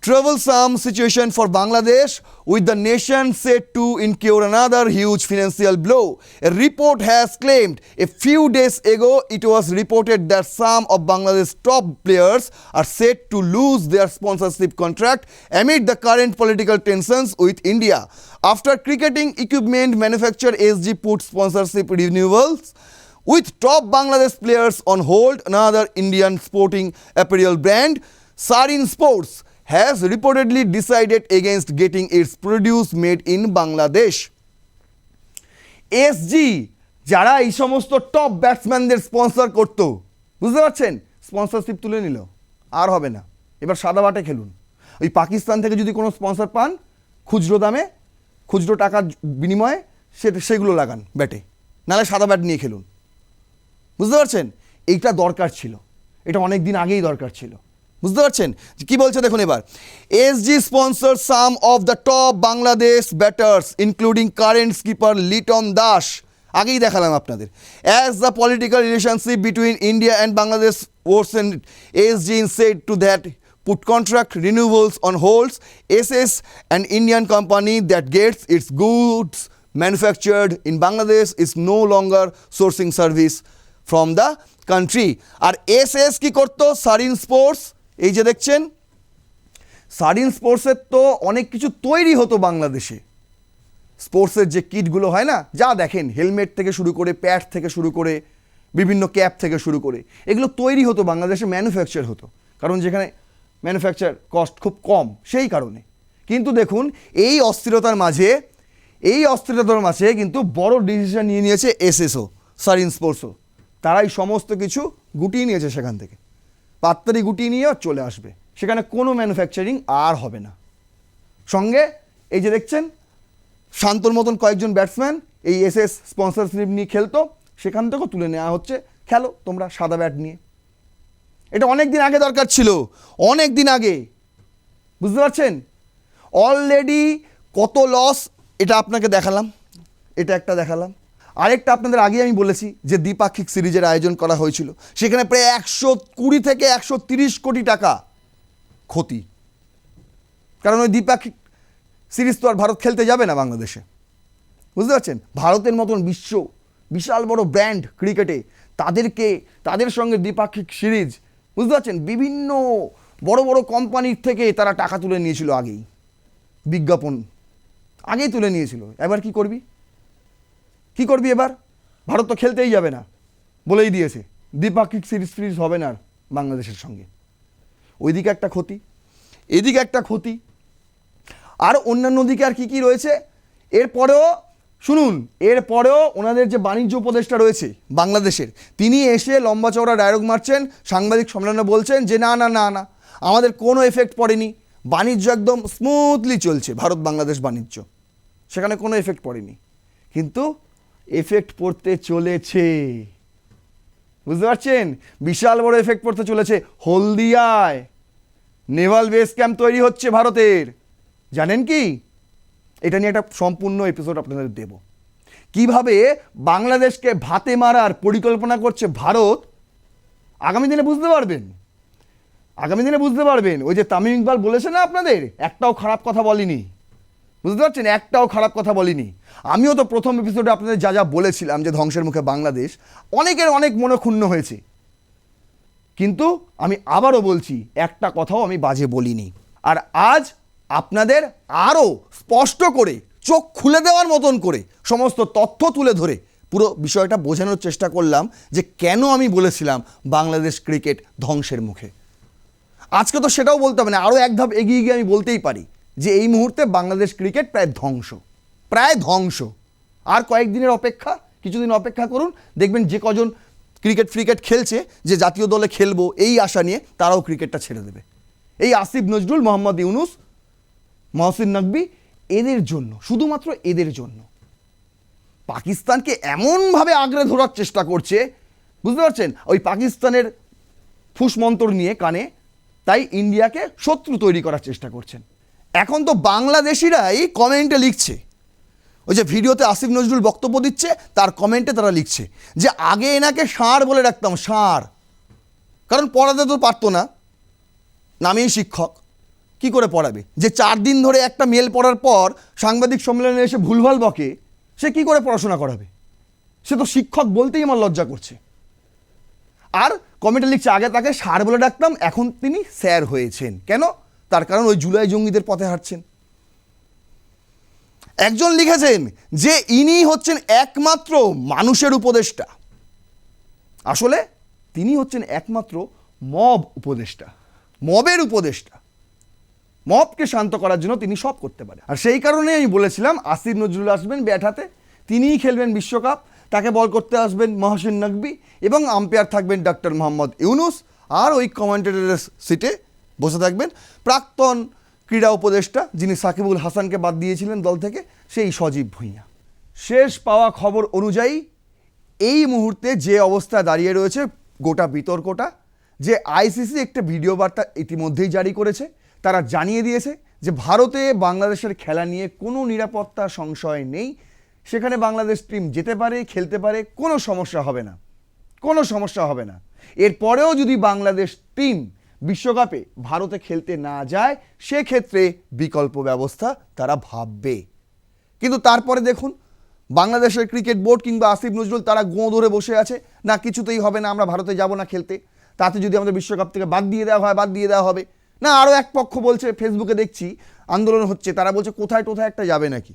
troublesome situation for Bangladesh, with the nation set to incur another huge financial blow. A report has claimed a few days ago it was reported that some of Bangladesh's top players are set to lose their sponsorship contract amid the current political tensions with India. After cricketing equipment manufacturer SG put sponsorship renewals with top Bangladesh players on hold, another Indian sporting apparel brand, Sarin Sports, has reportedly decided against getting its produce made in Bangladesh. SG যারা এই সমস্ত টপ ব্যাটসম্যানদের স্পন্সর করতো, বুঝতে পারছেন, স্পন্সরশিপ তুলে নিল, আর হবে না, এবার সাদা বাটে খেলুন। ওই পাকিস্তান থেকে যদি কোনো স্পন্সর পান খুচরো দামে, খুচরো টাকার বিনিময়ে সেগুলো লাগান ব্যাটে, নাহলে সাদা ব্যাট নিয়ে খেলুন। বুঝতে পারছেন, এইটা দরকার ছিল, এটা অনেক দিন আগেই দরকার ছিল। বুঝতে পারছেন কি বলছে? দেখুন এবার, SG sponsor some of the top Bangladesh batters including current skipper Liton Das, আগেই দেখালাম আপনাদের। As the political relationship between India and Bangladesh worsened, SG said to that put contract renewals on holds. SS, an Indian company that gets its goods manufactured in Bangladesh, is no longer sourcing service from the country. আর এসএস কি করতো? সারিন স্পোর্টস, এই যে দেখছেন সারিন স্পোর্টসের তো অনেক কিছু তৈরি হতো বাংলাদেশে। স্পোর্টসের যে কিটগুলো হয় না, যা দেখেন হেলমেট থেকে শুরু করে, প্যাড থেকে শুরু করে, বিভিন্ন ক্যাপ থেকে শুরু করে, এগুলো তৈরি হতো বাংলাদেশে, ম্যানুফ্যাকচার হতো, কারণ যেখানে ম্যানুফ্যাকচার কস্ট খুব কম, সেই কারণে। কিন্তু দেখুন এই অস্থিরতার মাঝে কিন্তু বড় ডিসিশন নিয়ে নিয়েছে এসএসও, সারিন স্পোর্টসও। তারাই সমস্ত কিছু গুটিয়ে নিয়েছে সেখান থেকে, পাত্তারি গুটিয়ে নিয়ে চলে আসবে, সেখানে কোনো ম্যানুফ্যাকচারিং আর হবে না। সঙ্গে এই যে দেখছেন শান্তর মতন কয়েকজন ব্যাটসম্যান এই এসএস স্পন্সরশিপ নিয়ে খেলতো, সেখান থেকেও তুলে নেওয়া হচ্ছে, খেলো তোমরা সাদা ব্যাট নিয়ে। এটা অনেক দিন আগে দরকার ছিল, অনেক দিন আগে। বুঝতে পারছেন, অলরেডি কত লস, এটা আপনাকে দেখালাম, এটা একটা দেখালাম। আরেকটা আপনাদের আগে আমি বলেছি যে দ্বিপাক্ষিক সিরিজের আয়োজন করা হয়েছিল, সেখানে প্রায় 120 থেকে 130 কোটি টাকা ক্ষতি। কারণ ওই দ্বিপাক্ষিক সিরিজ তো আর ভারত খেলতে যাবে না বাংলাদেশে। বুঝতে পারছেন, ভারতের মতন বিশাল বড় ব্র্যান্ড ক্রিকেটে, তাদের সঙ্গে দ্বিপাক্ষিক সিরিজ, বুঝতে পারছেন, বিভিন্ন বড় বড় কোম্পানির থেকে তারা টাকা তুলে নিয়েছিল আগেই, বিজ্ঞাপন আগেই তুলে নিয়েছিল। এবার কি করবি এবার? ভারত তো খেলতেই যাবে না, বলেই দিয়েছে দ্বিপাক্ষিক সিরিজ হবে না বাংলাদেশের সঙ্গে। ওইদিকে একটা ক্ষতি, এদিকে একটা ক্ষতি, আর অন্যান্য দিকে আর কি রয়েছে। এরপরেও শুনুন, ওনাদের যে বাণিজ্য উপদেষ্টা রয়েছে বাংলাদেশের, তিনি এসে লম্বা চওড়া ডায়লগ মারছেন, সাংবাদিক সম্মেলনে বলছেন যে না না না না, আমাদের কোনো এফেক্ট পড়েনি, বাণিজ্য একদম স্মুথলি চলছে, ভারত বাংলাদেশ বাণিজ্য, সেখানে কোনো এফেক্ট পড়েনি। কিন্তু এফেক্ট পড়তে চলেছে, বুঝতে পারছেন, বিশাল বড় এফেক্ট পড়তে চলেছে। হলদিয়ায় নেভাল বেস ক্যাম্প তৈরি হচ্ছে ভারতের, জানেন কি? এটা নিয়ে একটা সম্পূর্ণ এপিসোড আপনাদের দেব, কিভাবে বাংলাদেশকে ভাতে মারার পরিকল্পনা করছে ভারত। আগামী দিনে বুঝতে পারবেন। ওই যে তামিম ইকবাল বলেছে না আপনাদের, একটাও খারাপ কথা বলিনি, বুঝতে পারছেন, একটাও খারাপ কথা বলিনি। আমিও তো প্রথম এপিসোডে আপনাদের যা বলেছিলাম যে ধ্বংসের মুখে বাংলাদেশ, অনেকের অনেক মনে ক্ষুণ্ণ হয়েছে, কিন্তু আমি আবারও বলছি, একটা কথাও আমি বাজে বলিনি। আর আজ আপনাদের আরও স্পষ্ট করে, চোখ খুলে দেওয়ার মতন করে, সমস্ত তথ্য তুলে ধরে পুরো বিষয়টা বোঝানোর চেষ্টা করলাম যে কেন আমি বলেছিলাম বাংলাদেশ ক্রিকেট ধ্বংসের মুখে। আজকে তো সেটাও বলতে হবে না, আরও এক ধাপ এগিয়ে গিয়ে আমি বলতেই পারি যে এই মুহূর্তে বাংলাদেশ ক্রিকেট প্রায় ধ্বংস। আর কয়েকদিনের অপেক্ষা, কিছুদিন অপেক্ষা করুন, দেখবেন যে কজন ক্রিকেট খেলছে, যে জাতীয় দলে খেলবো এই আশা নিয়ে, তারাও ক্রিকেটটা ছেড়ে দেবে। এই আসিফ নজরুল, মোহাম্মদ ইউনুস, মহসিন নকবি, এদের জন্য, শুধুমাত্র এদের জন্য পাকিস্তানকে এমনভাবে আঁকড়ে ধরার চেষ্টা করছে, বুঝতে পারছেন, ওই পাকিস্তানের ফুসমন্তর নিয়ে কানে, তাই ইন্ডিয়াকে শত্রু তৈরি করার চেষ্টা করছেন। এখন তো বাংলাদেশিরাই কমেন্টে লিখছে, ওই যে ভিডিওতে আসিফ নজরুল বক্তব্য দিচ্ছে তার কমেন্টে তারা লিখছে যে আগে এনাকে ষাঁড় বলে রাখতাম, ষাঁড়, কারণ পড়াতে তো পারতো না, নামেই শিক্ষক, কি করে পড়াবে? যে 4 দিন ধরে একটা মেল পড়ার পর সাংবাদিক সম্মেলনে এসে ভুলভাল বকে, সে কি করে পড়াশোনা করাবে? সে তো শিক্ষক বলতেই আমার লজ্জা করছে। আর কমেন্টে লিখছে আগে তাকে ষাঁড় বলে ডাকতাম, এখন তিনি স্যার হয়েছেন। কেন? তার কারণ ওই জুলাই জঙ্গিদের পথে হাঁটছেন। একজন লিখেছেন যে ইনি হচ্ছেন একমাত্র মানুষের উপদেষ্টা, আসলে তিনি হচ্ছেন একমাত্র মব উপদেষ্টা, মবের উপদেষ্টা। মবকে শান্ত করার জন্য তিনি সব করতে পারেন। আর সেই কারণে আমি বলেছিলাম আসিফ নজরুল আসবেন ব্যাট হাতে, তিনিই খেলবেন বিশ্বকাপ, তাকে বল করতে আসবেন মহসিন নকবি, এবং আম্পায়ার থাকবেন ডক্টর মোহাম্মদ ইউনুস, আর ওই কমেন্টেটরের সিটে বসে থাকবেন প্রাক্তন ক্রীড়া উপদেষ্টা, যিনি সাকিবুল হাসানকে বাদ দিয়েছিলেন দল থেকে, সেই সজীব ভুঁইয়া। শেষ পাওয়া খবর অনুযায়ী এই মুহূর্তে যে অবস্থায় দাঁড়িয়ে রয়েছে গোটা বিতর্কটা, যে আইসিসি একটা ভিডিও বার্তা ইতিমধ্যেই জারি করেছে, তারা জানিয়ে দিয়েছে যে ভারতে বাংলাদেশের খেলা নিয়ে কোনো নিরাপত্তা সংশয় নেই, সেখানে বাংলাদেশ টিম যেতে পারে, খেলতে পারে, কোনো সমস্যা হবে না। এরপরেও যদি বাংলাদেশ টিম বিশ্বকাপে ভারতে খেলতে না যায়, সেক্ষেত্রে বিকল্প ব্যবস্থা তারা ভাববে। কিন্তু তারপরে দেখুন বাংলাদেশের ক্রিকেট বোর্ড কিংবা আসিফ নজরুল তারা গোঁ ধরে বসে আছে, না কিছুতেই হবে না, আমরা ভারতে যাব না খেলতে, তাতে যদি আমাদের বিশ্বকাপ থেকে বাদ দিয়ে দেওয়া হবে। না, আরও এক পক্ষ বলছে, ফেসবুকে দেখছি আন্দোলন হচ্ছে, তারা বলছে কোথায় একটা যাবে নাকি,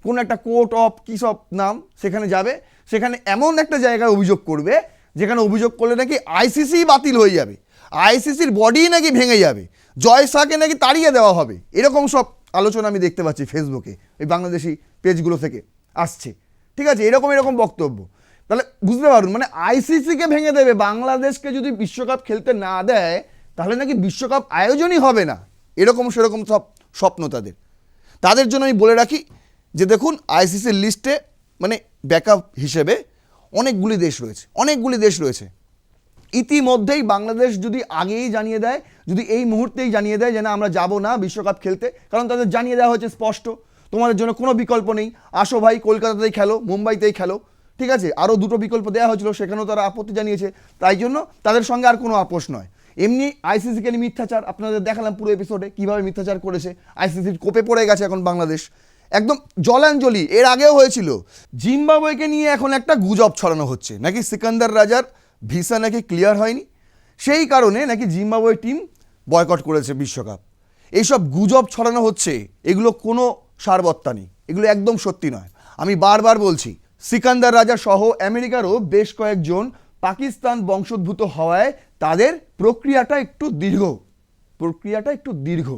কোন একটা কোর্ট অফ কী সব নাম, সেখানে যাবে, সেখানে এমন একটা জায়গায় অভিযোগ করবে যেখানে অভিযোগ করলে নাকি আইসিসি বাতিল হয়ে যাবে, আইসিসির বডি নাকি ভেঙে যাবে, জয় শাহকে নাকি তাড়িয়ে দেওয়া হবে। এরকম সব আলোচনা আমি দেখতে পাচ্ছি ফেসবুকে, এই বাংলাদেশি পেজগুলো থেকে আসছে। ঠিক আছে, এরকম বক্তব্য, তাহলে বুঝতে পারুন, মানে আইসিসিকে ভেঙে দেবে, বাংলাদেশকে যদি বিশ্বকাপ খেলতে না দেয় তাহলে নাকি বিশ্বকাপ আয়োজনই হবে না, এরকম সেরকম সব স্বপ্ন তাদের জন্য আমি বলে রাখি যে দেখুন আইসিসির লিস্টে মানে ব্যাকআপ হিসেবে অনেকগুলি দেশ রয়েছে। ইতিমধ্যেই বাংলাদেশ যদি আগেই জানিয়ে দেয়, যদি এই মুহূর্তেই জানিয়ে দেয় যে না আমরা যাব না বিশ্বকাপ খেলতে, কারণ তাদের জানিয়ে দেওয়া হয়েছে স্পষ্ট, তোমাদের জন্য কোনো বিকল্প নেই, আসো ভাই কলকাতাতেই খেলো, মুম্বাইতেই খেলো। ঠিক আছে, আরও 2টো বিকল্প দেওয়া হয়েছিল, সেখানেও তারা আপত্তি জানিয়েছে, তাই জন্য তাদের সঙ্গে আর কোনো আপোষ নয়। এমনি আইসিসিকে নিয়ে মিথ্যাচার আপনাদের দেখালাম পুরো এপিসোডে, কীভাবে মিথ্যাচার করেছে, আইসিসির কোপে পড়ে গেছে এখন বাংলাদেশ, একদম জলাঞ্জলি। এর আগেও হয়েছিল, জিম্বাবুয়েকে নিয়ে এখন একটা গুজব ছড়ানো হচ্ছে, নাকি সিকান্দার রাজার ভিসা নাকি ক্লিয়ার হয়নি, সেই কারণে নাকি জিম্বাবুয়ে টিম বয়কট করেছে বিশ্বকাপ। এইসব গুজব ছড়ানো হচ্ছে, এগুলো কোনো সারবত্তা নেই, এগুলো একদম সত্যি নয়। আমি বারবার বলছি, সিকান্দার রাজা সহ আমেরিকারও বেশ কয়েকজন পাকিস্তান বংশোদ্ভূত হওয়ায় তাদের প্রক্রিয়াটা একটু দীর্ঘ,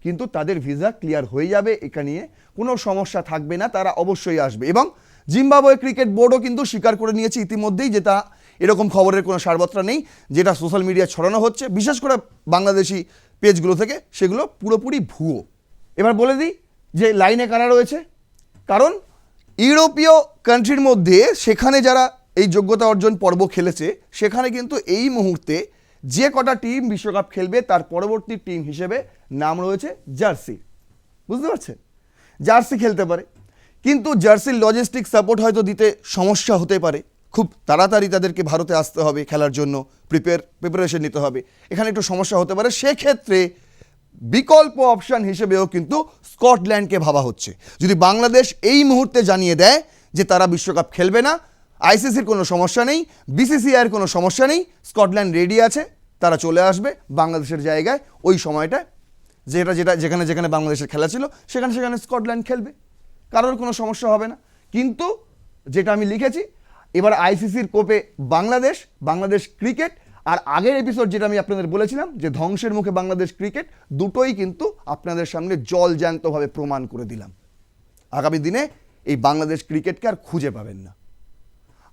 কিন্তু তাদের ভিসা ক্লিয়ার হয়ে যাবে, এটা নিয়ে কোনো সমস্যা থাকবে না, তারা অবশ্যই আসবে। এবং জিম্বাবুয়ে ক্রিকেট বোর্ডও কিন্তু স্বীকার করে নিয়েছে ইতিমধ্যেই যে তা এরকম খবরের কোনো সারবত্তা নেই, যেটা সোশ্যাল মিডিয়ায় ছড়ানো হচ্ছে বিশেষ করে বাংলাদেশি পেজগুলো থেকে, সেগুলো পুরোপুরি ভুয়ো। এবার বলে দিই যে লাইনে কারা রয়েছে, কারণ ইউরোপীয় কান্ট্রির মধ্যে সেখানে যারা এই যোগ্যতা অর্জন পর্ব খেলেছে, সেখানে কিন্তু এই মুহূর্তে যে কটা টিম বিশ্বকাপ খেলবে তার পরবর্তী টিম হিসেবে নাম রয়েছে জার্সি। বুঝতে পারছেন, জার্সি খেলতে পারে, কিন্তু জার্সির লজিস্টিক সাপোর্ট হয়তো দিতে সমস্যা হতে পারে, খুব তাড়াতাড়ি তাদেরকে ভারতে আসতে হবে খেলার জন্য, প্রিপারেশন নিতে হবে, এখানে একটু সমস্যা হতে পারে। সেক্ষেত্রে বিকল্প অপশান হিসেবেও কিন্তু স্কটল্যান্ডকে ভাবা হচ্ছে। যদি বাংলাদেশ এই মুহূর্তে জানিয়ে দেয় যে তারা বিশ্বকাপ খেলবে না, আইসিসির কোনো সমস্যা নেই, বিসিসিআইয়ের কোনো সমস্যা নেই, স্কটল্যান্ড রেডি আছে, তারা চলে আসবে বাংলাদেশের জায়গায় ওই সময়টায়, যেখানে বাংলাদেশের খেলা ছিল সেখানে স্কটল্যান্ড খেলবে, কারোর কোনো সমস্যা হবে না। কিন্তু যেটা আমি লিখেছি, এবার আইসিসির কোপে বাংলাদেশ ক্রিকেট আর আগের এপিসোড যেটা আমি আপনাদের বলেছিলাম যে ধ্বংসের মুখে বাংলাদেশ ক্রিকেট, দুটোই কিন্তু আপনাদের সামনে জল জ্যান্তভাবে প্রমাণ করে দিলাম। আগামী দিনে এই বাংলাদেশ ক্রিকেটকে আর খুঁজে পাবেন না।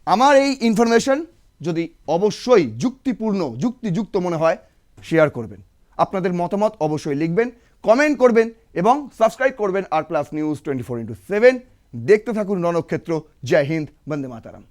আমার এই ইনফরমেশন যদি অবশ্যই যুক্তিপূর্ণ, যুক্তিযুক্ত মনে হয় শেয়ার করবেন, আপনাদের মতামত অবশ্যই লিখবেন, কমেন্ট করবেন এবং সাবস্ক্রাইব করবেন আর প্লাস নিউজ 24x7। দেখতে থাকুন রণক্ষেত্র। জয় হিন্দ, বন্দে মাতারাম।